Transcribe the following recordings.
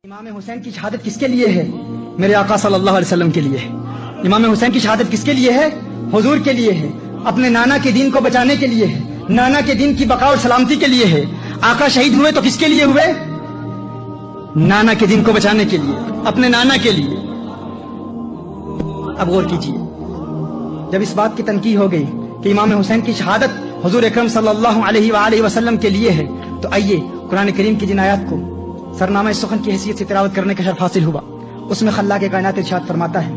امام حسین کی شہادت کس کے لیے ہے؟ میرے آقا صلی اللہ علیہ وسلم کے لیے ہے۔ امام حسین کی شہادت کس کے لیے ہے؟ حضور کے لیے ہے، اپنے نانا کے دین کو بچانے کے لیے ہے، نانا کے دین کی بقا اور سلامتی کے لیے ہے۔ آقا شہید ہوئے تو کس کے لیے ہوئے؟ نانا کے دین کو بچانے کے لیے، اپنے نانا کے لیے۔ اب غور کیجیے، جب اس بات کی تنقید ہو گئی کہ امام حسین کی شہادت حضور اکرم صلی اللہ علیہ وآلہ وسلم کے لیے ہے، تو آئیے قرآن کریم کی جن آیات کو سرنامہ سخن کی حیثیت سے تلاوت کرنے کا شرف حاصل ہوا، اس میں خلاق کائنات ارشاد فرماتا ہے۔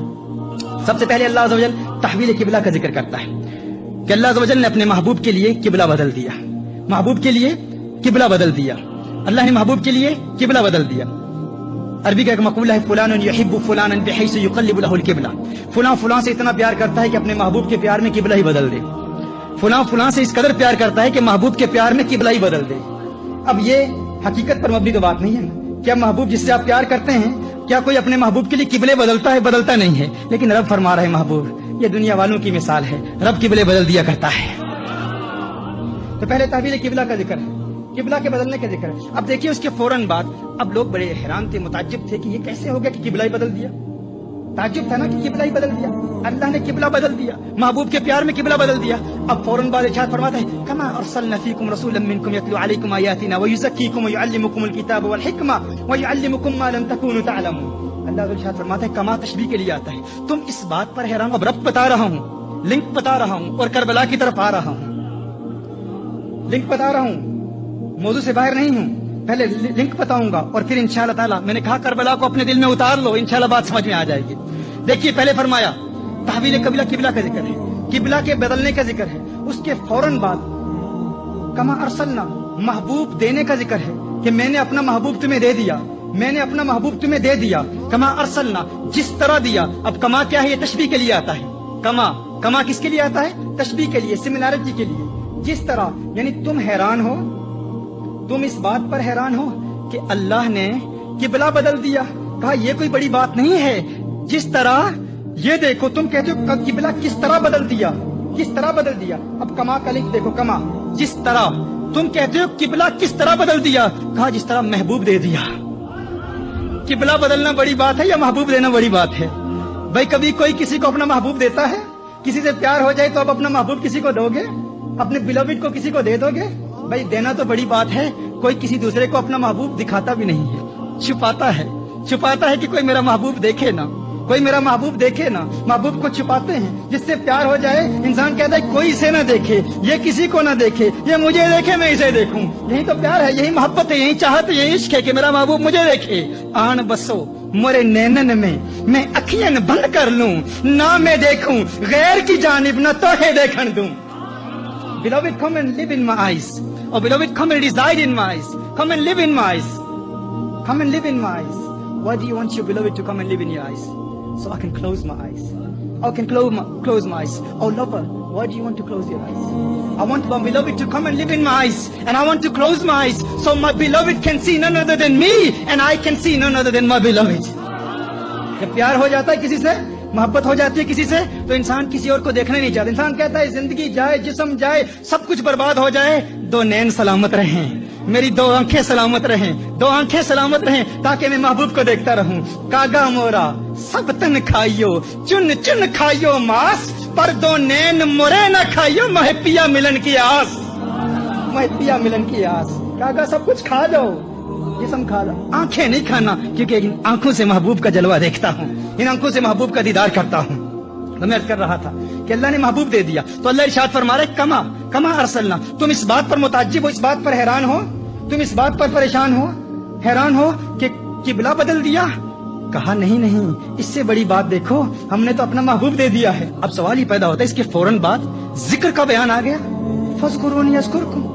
سب سے پہلے اللہ عز و جل تحویل قبلہ کا ذکر کرتا ہے کہ اللہ عز و جل نے اپنے محبوب کے لیے قبلہ بدل دیا، محبوب کے لیے قبلہ بدل دیا، اللہ نے محبوب کے لیے قبلہ بدل دیا۔ عربی کا ایک مقولہ ہے، فلان یحب فلانا بحیث یقلب له القبلہ، فلاں فلاں سے اتنا پیار کرتا ہے کہ اپنے محبوب کے پیار میں قبلہ ہی بدل دے، فلاں فلاں سے اس قدر پیار کرتا ہے کہ محبوب کے پیار میں قبلہ ہی بدل دے۔ اب یہ حقیقت پر مبنی تو بات نہیں ہے، کیا محبوب جس سے آپ پیار کرتے ہیں کیا کوئی اپنے محبوب کے لیے قبلے بدلتا ہے؟ بدلتا نہیں ہے، لیکن رب فرما رہے محبوب یہ دنیا والوں کی مثال ہے، رب قبلے بدل دیا کرتا ہے۔ تو پہلے تحویل قبلہ کا ذکر ہے، قبلہ کے بدلنے کا ذکر ہے۔ اب دیکھیے اس کے فوراً بعد اب لوگ بڑے حیران تھے، متعجب تھے کہ یہ کیسے ہو گیا کہ قبلہ ہی بدل دیا۔ تعجب تھا نا کہ قبلہ ہی بدل دیا، اللہ نے قبلہ بدل دیا، محبوب کے پیار میں قبلہ بدل دیا۔ اب فوراً بعد ارشاد فرماتا ہے، کما ارسلنا فیکم رسولا منکم یتلو علیکم آیاتنا ویزکیکم ویعلمکم الکتاب والحکمہ ویعلمکم ما لم تکونوا تعلمون۔ اللہ ارشاد فرماتا ہے کما تشبیہ کے لیے آتا ہے، تم اس بات پر حیران، اب رب بتا رہا ہوں، لنک بتا رہا ہوں اور کربلا کی طرف آ رہا ہوں، لنک بتا رہا ہوں، موضوع سے باہر نہیں ہوں، پہلے لنک بتاؤں گا اور پھر انشاءاللہ تعالیٰ میں نے کہا کربلا کو اپنے دل میں اتار لو، انشاءاللہ بات سمجھ میں آ جائے گی۔ دیکھیے پہلے فرمایا تحویل قبلہ، قبلہ کا ذکر ہے، قبلہ کے بدلنے کا ذکر ہے، اس کے فوراً بعد کما ارسلنا، محبوب دینے کا ذکر ہے کہ میں نے اپنا محبوب تمہیں دے دیا، میں نے اپنا محبوب تمہیں دے دیا، کما ارسلنا جس طرح دیا۔ اب کما کیا ہے؟ یہ تشبیہ کے لیے آتا ہے، کما کما کس کے لیے آتا ہے؟ تشبیہ کے لیے، سملارٹی کے لیے، جس طرح، یعنی تم حیران ہو، تم اس بات پر حیران ہو کہ اللہ نے قبلہ بدل دیا۔ کہا یہ کوئی بڑی بات نہیں ہے، جس طرح یہ دیکھو، تم کہتے ہو قبلہ کس طرح بدل دیا، کس طرح بدل دیا۔ اب کما کا لکھ دیکھو، کما جس طرح، تم کہتے ہو قبلہ کس طرح بدل دیا، کہا جس طرح محبوب دے دیا۔ قبلہ بدلنا بڑی بات ہے یا محبوب دینا بڑی بات ہے؟ بھائی کبھی کوئی کسی کو اپنا محبوب دیتا ہے؟ کسی سے پیار ہو جائے تو اب اپنا محبوب کسی کو دو گے؟ اپنے بلوڈ کو کسی کو دے دو گے؟ بھائی دینا تو بڑی بات ہے، کوئی کسی دوسرے کو اپنا محبوب دکھاتا بھی نہیں ہے، چھپاتا ہے کہ کوئی میرا محبوب دیکھے نا، کوئی میرا محبوب دیکھے نا، محبوب کو چھپاتے ہیں۔ جس سے پیار ہو جائے انسان کہتا ہے کوئی اسے نہ دیکھے، یہ کسی کو نہ دیکھے، یہ مجھے دیکھے میں اسے دیکھوں۔ یہی تو پیار ہے، یہی محبت ہے، یہی چاہت ہے، یہی عشق ہے کہ میرا محبوب مجھے دیکھے۔ آن بسو مورے نینن میں اکھیاں بند کر لوں، نہ میں دیکھوں غیر کی جانب، نہ توہے دیکھن دوں۔ Beloved, come and live in my eyes. Oh, beloved, come and reside in my eyes. Come and live in my eyes. Come and live in my eyes. Why do you want your beloved to come and live in your eyes? So I can close my eyes. I can close my eyes. Oh, lover, why do you want to close your eyes? I want my beloved to come and live in my eyes, and I want to close my eyes so my beloved can see none other than me, and I can see none other than my beloved. جب پیار ہو جاتا ہے کسی سے، محبت ہو جاتی ہے کسی سے، تو انسان کسی اور کو دیکھنا نہیں چاہتا۔ انسان کہتا ہے زندگی جائے، جسم جائے، سب کچھ برباد ہو جائے، دو نین سلامت رہیں، میری دو آنکھیں سلامت رہیں، دو آنکھیں سلامت رہیں، تاکہ میں محبوب کو دیکھتا رہوں۔ کاگا مورا سب تن کھائیو، چن چن کھائیو ماس، پر دو نین مورے نہ کھائیو، مہ پیا ملن کی آس، مہ پیا ملن کی آس۔ کاگا سب کچھ کھا جاؤ، جسم کھا لو، آنکھیں نہیں کھانا، کیونکہ ان آنکھوں سے محبوب کا جلوہ دیکھتا ہوں، ان آنکھوں سے محبوب کا دیدار کرتا ہوں۔ میں عرض کر رہا تھا کہ اللہ نے محبوب دے دیا، تو اللہ ارشاد فرما رہے کما کما ارسلنا۔ تم اس بات پر متعجب ہو، اس بات پر حیران ہو، تم اس بات پر پریشان ہو، حیران ہو کہ قبلہ بدل دیا۔ کہا نہیں، اس سے بڑی بات دیکھو، ہم نے تو اپنا محبوب دے دیا ہے۔ اب سوال ہی پیدا ہوتا ہے، اس کے فوراً بعد ذکر کا بیان آ گیا، فاذکرونی اذکرکم۔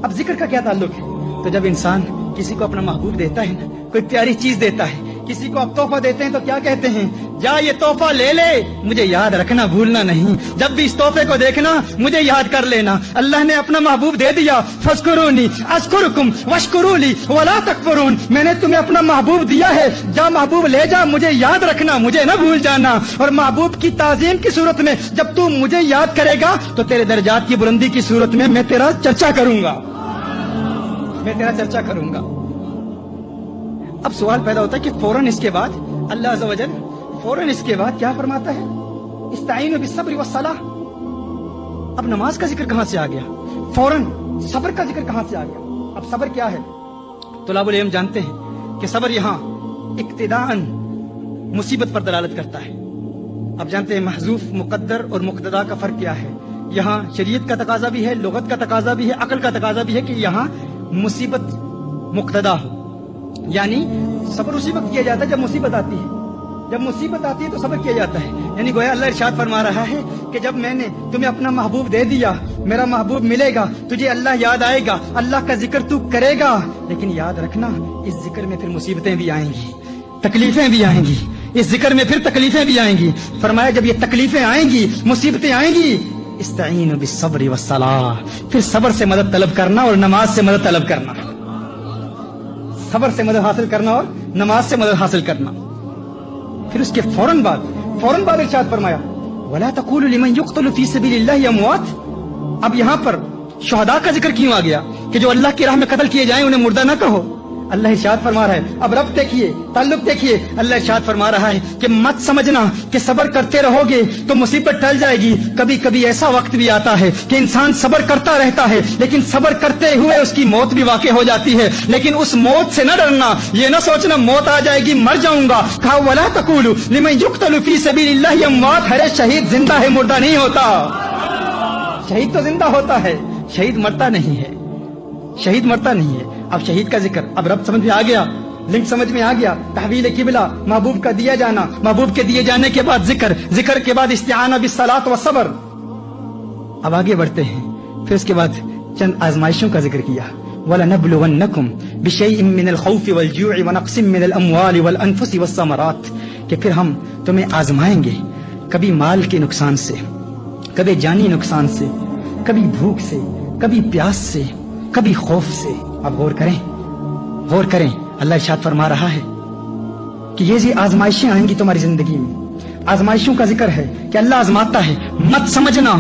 اب ذکر کا کیا تعلق ہے؟ تو جب انسان کسی کو اپنا محبوب دیتا ہے نا، کوئی پیاری چیز دیتا ہے، کسی کو آپ تحفہ دیتے ہیں تو کیا کہتے ہیں؟ جا یہ تحفہ لے لے، مجھے یاد رکھنا، بھولنا نہیں، جب بھی اس تحفے کو دیکھنا مجھے یاد کر لینا۔ اللہ نے اپنا محبوب دے دیا، فاذکرونی اذکرکم واشکروا لی ولا تکفرون۔ میں نے تمہیں اپنا محبوب دیا ہے، جا محبوب لے جا، مجھے یاد رکھنا، مجھے نہ بھول جانا۔ اور محبوب کی تعظیم کی صورت میں جب تو مجھے یاد کرے گا تو تیرے درجات کی بلندی کی صورت میں تیرا چرچا کروں گا، میں تیرا چرچا کروں گا۔ اب سوال پیدا ہوتا ہے کہ فوراً اس کے بعد اللہ عز و جل فوراً اس کے بعد کیا فرماتا ہے؟ استعینوا بالصبر والصلاۃ. اب نماز کا ذکر کہاں سے آ گیا؟ فوراً صبر کا ذکر کہاں سے آ گیا؟ اب صبر کیا ہے؟ طلاب العلم جانتے ہیں کہ صبر یہاں ابتداءً مصیبت پر دلالت کرتا ہے. اب جانتے ہیں محذوف مقدر اور مقتدا کا فرق کیا ہے. یہاں شریعت کا تقاضا بھی ہے، لغت کا تقاضا بھی ہے، عقل کا تقاضا بھی ہے کہ یہاں مصیبت مقتدا ہو. یعنی صبر اسی وقت کیا جاتا ہے جب مصیبت آتی ہے. جب مصیبت آتی ہے تو صبر کیا جاتا ہے. یعنی گویا اللہ ارشاد فرما رہا ہے کہ جب میں نے تمہیں اپنا محبوب دے دیا، میرا محبوب ملے گا، تجھے اللہ یاد آئے گا، اللہ کا ذکر تو کرے گا، لیکن یاد رکھنا اس ذکر میں پھر مصیبتیں بھی آئیں گی، تکلیفیں بھی آئیں گی. اس ذکر میں پھر تکلیفیں بھی آئیں گی. فرمایا جب یہ تکلیفیں آئیں گی، مصیبتیں آئیں گی، استعینوا بالصبر والصلاۃ، پھر صبر سے مدد طلب کرنا اور نماز سے مدد طلب کرنا. صبر سے مدد حاصل کرنا اور نماز سے مدد حاصل کرنا. پھر اس کے فوراً بعد ارشاد فرمایا وَلَا تَقُولُوا لِمَنْ يُقْتَلُ فِي سَبِيلِ اللَّهِ أَمْوَاتٌ. اب یہاں پر شہداء کا ذکر کیوں آ گیا کہ جو اللہ کی راہ میں قتل کیے جائیں انہیں مردہ نہ کہو. اللہ ارشاد فرما رہا ہے. اب رب دیکھیے، تعلق دیکھیے. اللہ ارشاد فرما رہا ہے کہ مت سمجھنا کہ صبر کرتے رہو گے تو مصیبت ٹل جائے گی. کبھی کبھی ایسا وقت بھی آتا ہے کہ انسان صبر کرتا رہتا ہے، لیکن صبر کرتے ہوئے اس کی موت بھی واقع ہو جاتی ہے. لیکن اس موت سے نہ ڈرنا، یہ نہ سوچنا موت آ جائے گی، مر جاؤں گا. کہا وَلَا تَقُولُوا لِمَنْ يُقْتَلُ فِي سَبِيلِ اللَّهِ أَمْوَاتٌ. ہر شہید زندہ ہے، مردہ نہیں ہوتا. شہید تو زندہ ہوتا ہے، شہید مرتا نہیں ہے، شہید مرتا نہیں ہے. اب شہید کا ذکر، اب رب سمجھ میں آ گیا، لنک سمجھ میں آ گیا. تحویل قبلہ، محبوب کا دیا جانا، محبوب کے دیے جانے کے بعد ذکر کے بعد استعانہ بالصلاۃ والصبر. اب آگے بڑھتے ہیں. پھر اس کے بعد چند آزمائشوں کا ذکر کیا. وَلَنَبْلُوَنَّكُمْ بِشَيْءٍ مِّنَ الْخَوْفِ وَالْجُوعِ وَنَقْصٍ مِّنَ الْأَمْوَالِ وَالْأَنفُسِ وَالثَّمَرَاتِ، کہ پھر ہم تمہیں آزمائیں گے، کبھی مال کے نقصان سے، کبھی جانی نقصان سے، کبھی بھوک سے، کبھی پیاس سے، کبھی خوف سے. اب غور کریں. اللہ ارشاد فرما رہا ہے کہ یہ آزمائشیں آئیں گی تمہاری زندگی میں. آزمائشوں کا ذکر ہے کہ اللہ آزماتا ہے. مت سمجھنا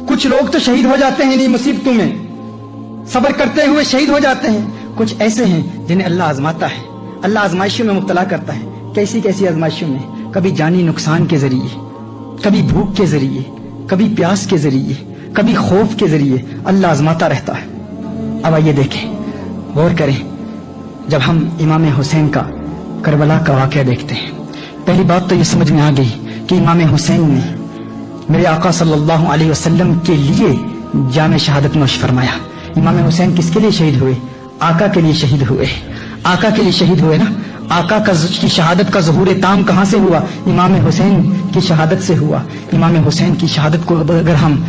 کچھ لوگ تو شہید ہو جاتے ہیں انہیں مصیبتوں میں، صبر کرتے ہوئے شہید ہو جاتے ہیں. کچھ ایسے ہیں جنہیں اللہ آزماتا ہے، اللہ آزمائشوں میں مبتلا کرتا ہے. کیسی آزمائشوں میں؟ کبھی جانی نقصان کے ذریعے، کبھی بھوک کے ذریعے، کبھی پیاس کے ذریعے، کبھی خوف کے ذریعے اللہ آزماتا رہتا ہے. اب آئیے دیکھیں، غور کریں. جب ہم امام حسین کا کربلا کا واقعہ دیکھتے ہیں، پہلی بات تو یہ سمجھ میں آ گئی کہ امام حسین نے میرے آقا صلی اللہ علیہ وسلم کے لیے جام شہادت نوش فرمایا. امام حسین کس کے لیے شہید ہوئے؟ آقا کے لیے شہید ہوئے. آقا کے لیے شہید ہوئے نا. آقا کی شہادت کا ظہور تام کہاں سے ہوا؟ امام حسین کی شہادت سے ہوا. امام حسین کی شہادت کو اگر ہم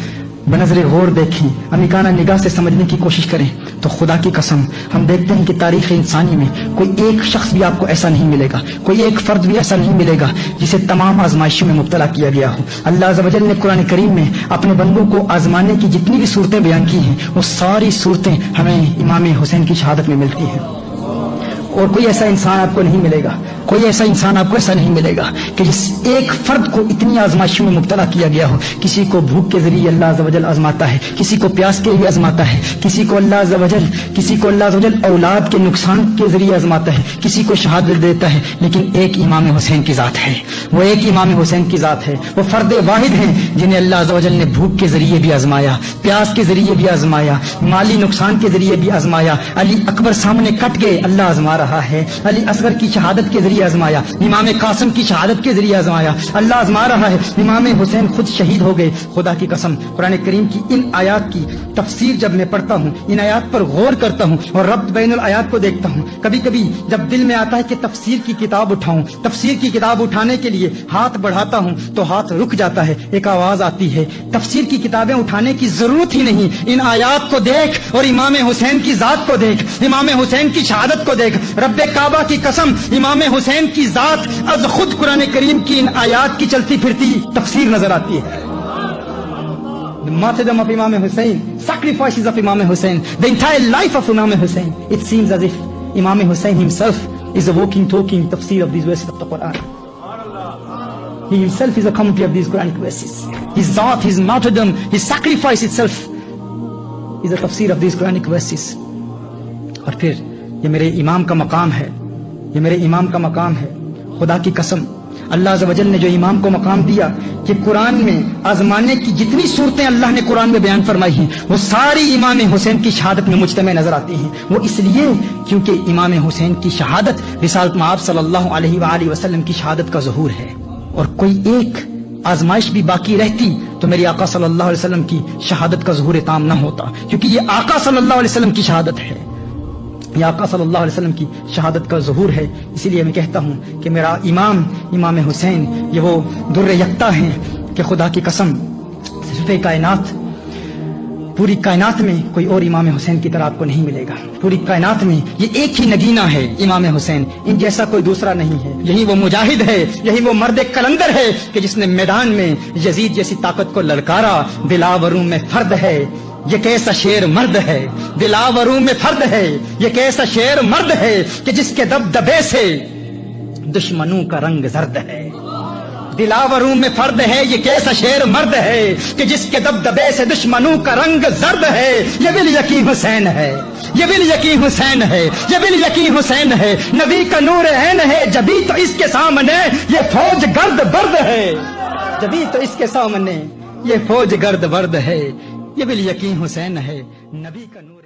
بنظر غور دیکھیں، امکانہ نگاہ سے سمجھنے کی کوشش کریں تو خدا کی قسم ہم دیکھتے ہیں کہ تاریخ انسانی میں کوئی ایک شخص بھی آپ کو ایسا نہیں ملے گا، کوئی ایک فرد بھی ایسا نہیں ملے گا جسے تمام آزمائشوں میں مبتلا کیا گیا ہو. اللہ عز و جل نے قرآن کریم میں اپنے بندوں کو آزمانے کی جتنی بھی صورتیں بیان کی ہیں، وہ ساری صورتیں ہمیں امام حسین کی شہادت میں ملتی ہیں. اور کوئی ایسا انسان آپ کو نہیں ملے گا، کوئی ایسا انسان آپ کو ایسا نہیں ملے گا کہ جس ایک فرد کو اتنی آزمائشوں میں مبتلا کیا گیا ہو. کسی کو بھوک کے ذریعے اللہ عز و جل آزماتا ہے، کسی کو پیاس کے لیے آزماتا ہے، کسی کو اللہ عز و جل اولاد کے نقصان کے ذریعے آزماتا ہے، کسی کو شہادت دیتا ہے. لیکن ایک امام حسین کی ذات ہے، وہ ایک امام حسین کی ذات ہے. وہ فرد واحد ہیں جنہیں اللہ عز و جل نے بھوک کے ذریعے بھی آزمایا، پیاس کے ذریعے بھی آزمایا، مالی نقصان کے ذریعے بھی آزمایا. علی اکبر سامنے کٹ گئے، اللہ آزما رہا ہے. علی اصغر کی شہادت کے ذریعے آزمایا، امام قاسم کی شہادت کے ذریعے آزمایا، اللہ آزما رہا ہے. امام حسین خود شہید ہو گئے. خدا کی قسم قرآن کریم کی ان آیات کی تفسیر جب میں پڑھتا ہوں، ان آیات پر غور کرتا ہوں اور ربط بین الآیات کو دیکھتا ہوں، کبھی کبھی جب دل میں آتا ہے کہ تفسیر کی کتاب اٹھاؤں، تفسیر کی کتاب اٹھانے کے لیے ہاتھ بڑھاتا ہوں تو ہاتھ رک جاتا ہے. ایک آواز آتی ہے تفسیر کی کتابیں اٹھانے کی ضرورت ہی نہیں، ان آیات کو دیکھ اور امام حسین کی ذات کو دیکھ، امام حسین کی شہادت کو دیکھ. رب کعبہ کی قسم امام حسین کی ذات از خود قرآن کریم کی ان آیات کی چلتی پھرتی تفسیر نظر آتی ہے. The martyrdom of Imam Hussein, sacrifices of Imam Hussein, the entire life of Imam Hussein. It seems as if Imam Hussein himself is a walking, talking tafsir of these verses of the Quran. He himself is a commentary of these Quranic verses. His zat, his martyrdom, his sacrifice itself is a tafsir of these Quranic verses. اور پھر یہ میرے امام کا مقام ہے یہ میرے امام کا مقام ہے. خدا کی قسم اللہ عز و جل نے جو امام کو مقام دیا کہ قرآن میں آزمانے کی جتنی صورتیں اللہ نے قرآن میں بیان فرمائی ہیں وہ ساری امام حسین کی شہادت میں مجتمع نظر آتی ہیں. وہ اس لیے کیونکہ امام حسین کی شہادت رسالت مآب صلی اللہ علیہ وآلہ وسلم کی شہادت کا ظہور ہے. اور کوئی ایک آزمائش بھی باقی رہتی تو میری آقا صلی اللہ علیہ وسلم کی شہادت کا ظہور تام نہ ہوتا، کیونکہ یہ آقا صلی اللہ علیہ وسلم کی شہادت ہے، یہ آقا صلی اللہ علیہ وسلم کی شہادت کا ظہور ہے. اسی لیے میں کہتا ہوں کہ میرا امام حسین یہ وہ در یکتا ہیں کہ خدا کی قسم صرف کائنات، پوری کائنات میں کوئی اور امام حسین کی طرح آپ کو نہیں ملے گا. پوری کائنات میں یہ ایک ہی نگینہ ہے امام حسین، ان جیسا کوئی دوسرا نہیں ہے. یہی وہ مجاہد ہے، یہی وہ مرد کلندر ہے کہ جس نے میدان میں یزید جیسی طاقت کو للکارا. دلاوروں میں فرد ہے یہ کیسا شیر مرد ہے، دلاوروں میں فرد ہے یہ کیسا شیر مرد ہے کہ جس کے دبدبے سے دشمنوں کا رنگ زرد ہے. دلاوروں میں فرد ہے یہ کیسا شیر مرد ہے کہ جس کے دبدبے سے دشمنوں کا رنگ زرد ہے. یہ بالیقین حسین ہے، یہ بالیقین حسین ہے، یہ بالیقین حسین ہے. نبی کا نور عین ہے جبھی تو اس کے سامنے یہ فوج گرد برد ہے، جبھی تو اس کے سامنے یہ فوج گرد برد ہے. یہ بالیقین حسین ہے، نبی کا نور